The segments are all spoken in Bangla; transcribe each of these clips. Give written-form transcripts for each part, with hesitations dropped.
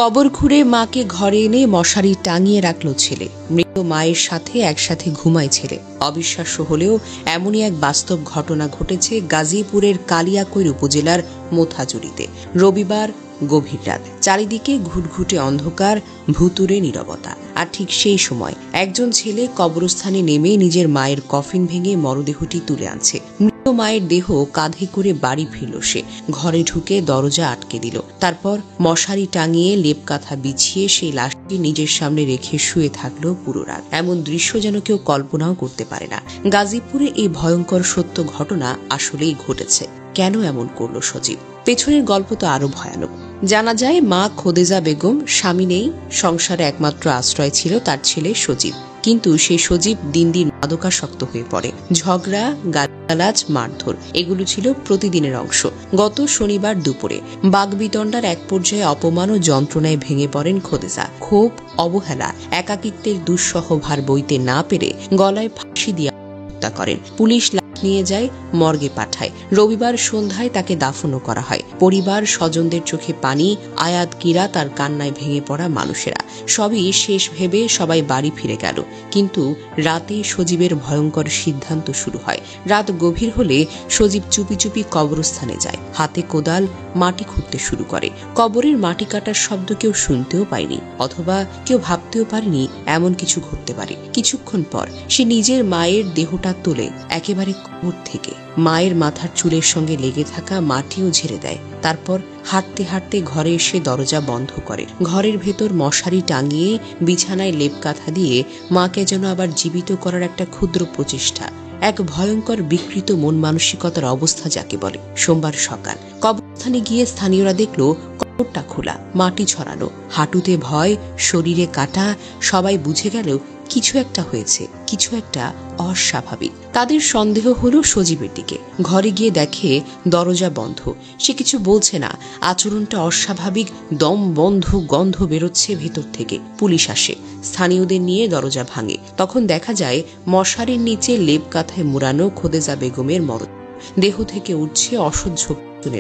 কবর খুঁড়ে মাকে ঘরে এনে মশারি টাঙিয়ে রাখল ছেলে। মৃত মায়ের সাথে একসাথে ঘুমায় ছেলে। অবিশ্বাস্য হলেও এমনই এক বাস্তব ঘটনা ঘটেছে গাজীপুরের কালিয়াকৈর উপজেলার মোথাজুরিতে। রবিবার গভীর রাত, চারিদিকে ঘুটঘুটে অন্ধকার, ভুতুরে নীরবতা। আর ঠিক সেই সময় একজন ছেলে কবরস্থানে নেমে নিজের মায়ের কফিন ভেঙে মরদেহটি তুলে আনছে। মৃত মায়ের দেহ কাঁধে করে বাড়ি ফিরল সে। ঘরে ঢুকে দরজা আটকে দিল। তারপর মশারি টাঙিয়ে লেপ কাঁথা বিছিয়ে সেই লাশটি নিজের সামনে রেখে শুয়ে থাকলো পুরো রাত। এমন দৃশ্য যেন কেউ কল্পনাও করতে পারে না। গাজীপুরে এই ভয়ঙ্কর সত্য ঘটনা আসলেই ঘটেছে। কেন এমন করল সজীব? পেছনের গল্প তো আরো ভয়ানক। জানা যায়, মা খোদেজা বেগম, স্বামী নেই, সংসারে একমাত্র আশ্রয় ছিল তার ছেলে সজীব। কিন্তু সেই সজীব দিন দিন মাদকাসক্ত হয়ে পড়ে। ঝগড়া, গালাজ, মারধর এগুলো ছিল প্রতিদিনের অংশ। গত শনিবার দুপুরে বাগবিতণ্ডার এক পর্যায়ে অপমান ও যন্ত্রণায় ভেঙে পড়েন খোদেজা। ক্ষোভ, অবহেলা, একাকিত্বের দুঃসহ ভার বইতে না পেরে গলায় ফাঁসি দিয়ে হত্যা করেন। পুলিশ নিয়ে যায়, মর্গে পাঠায়। রবিবার সন্ধ্যায় তাকে দাফনও করা হয়। পরিবার, স্বজনদের চোখে পানি, আয়াত কিরা তার কান্নায় ভেঙে পড়া মানুষেরা। সবই শেষ ভেবে সবাই বাড়ি ফিরে গেল। কিন্তু রাতে সজীবের ভয়ঙ্কর সিদ্ধান্ত শুরু হয়। রাত গভীর হলে সজীব চুপি চুপি কবরস্থানে যায়। হাতে কোদাল, মাটি খুঁড়তে শুরু করে। কবরের মাটি কাটার শব্দ কেউ শুনতেও পায়নি, অথবা কেউ ভাবতেও পারেনি এমন কিছু ঘটতে পারে। কিছুক্ষণ পর সে নিজের মায়ের দেহটা তোলে একেবারে কবর থেকে। মায়ের মাথার চুলের সঙ্গে লেগে থাকা মাটিও ঝেড়ে দেয়। তারপর হাঁটতে হাঁটতে ঘরে এসে দরজা বন্ধ করে। ঘরের ভেতর মশারি টাঙিয়ে বিছানায় লেপ কাঁথা দিয়ে মাকে যেন আবার জীবিত করার একটা ক্ষুদ্র প্রচেষ্টা। এক ভয়ঙ্কর বিকৃত মন মানসিকতার অবস্থা যাকে বলে। সোমবার সকাল কবরস্থানে গিয়ে স্থানীয়রা দেখল কবরটা খোলা, মাটি ছড়ানো, হাঁটুতে ভয়, শরীরে কাটা। সবাই বুঝে গেল কিছু একটা হয়েছে, কিছু একটা অস্বাভাবিক। তাদের সন্দেহ হলো সজীবের দিকে। ঘরে গিয়ে দেখে দরজা বন্ধ। সে কিছু বলছে না, আচরণটা অস্বাভাবিক। দম বন্ধ, গন্ধ বেরোচ্ছে ভেতর থেকে। পুলিশ আসে, স্থানীয়দের নিয়ে দরজা ভাঙে। তখন দেখা যায় মশারির নিচে লেপ কাঁথায় মুড়ানো খোদেজা বেগমের মরদেহ। দেহ থেকে উঠছে অসহ্য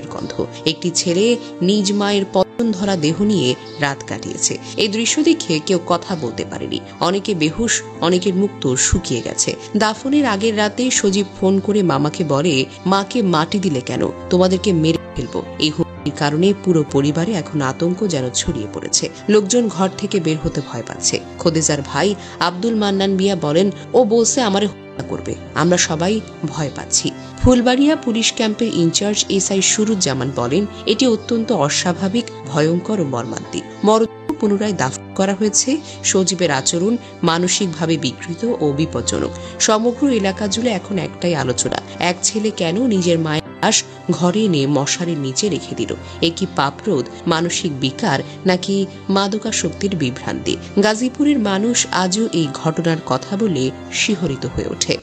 গন্ধ। একটি ছেলে নিজ মায়ের পতন ধরা দেহ নিয়ে রাত কাটিয়েছে। এই দৃশ্য দেখে কেউ কথা বলতে পারেনি। অনেকে বেহুশ, অনেকের মুখ তো শুকিয়ে গেছে। দাফনের আগের রাতে সজীব ফোন করে মামাকে বলে, মাকে মাটি দিলে কেন? তোমাদেরকে মেরে ফেলবো। এই হুমকির কারণে পুরো পরিবারে এখন আতঙ্ক যেন ছড়িয়ে পড়েছে। লোকজন ঘর থেকে বের হতে ভয় পাচ্ছে। খোদেজার ভাই আব্দুল মান্নান মিয়া বলেন, ও বলছে আমারে করবে, আমরা সবাই ভয় পাচ্ছি। ফুলবাড়িয়া পুলিশ ক্যাম্পের ইনচার্জ এসআই সুরুজ্জামান বলেন, এটি অত্যন্ত অস্বাভাবিক, ভয়ঙ্কর ও মর্মান্তিক। মরদেহ পুনরায় দাফন করা হয়েছে। সজীবের আচরণ মানসিকভাবে বিকৃত ও বিপজ্জনক। সমগ্র এলাকা জুড়ে এখন একটাই আলোচনা, এক ছেলে কেন নিজের মায়ের লাশ ঘরে এনে মশারির নিচে রেখে দিল? এ কি পাপরোধ, মানসিক বিকার, নাকি মাদকাসক্তির বিভ্রান্তি? গাজীপুরের মানুষ আজও এই ঘটনার কথা বলে শিহরিত হয়ে ওঠে।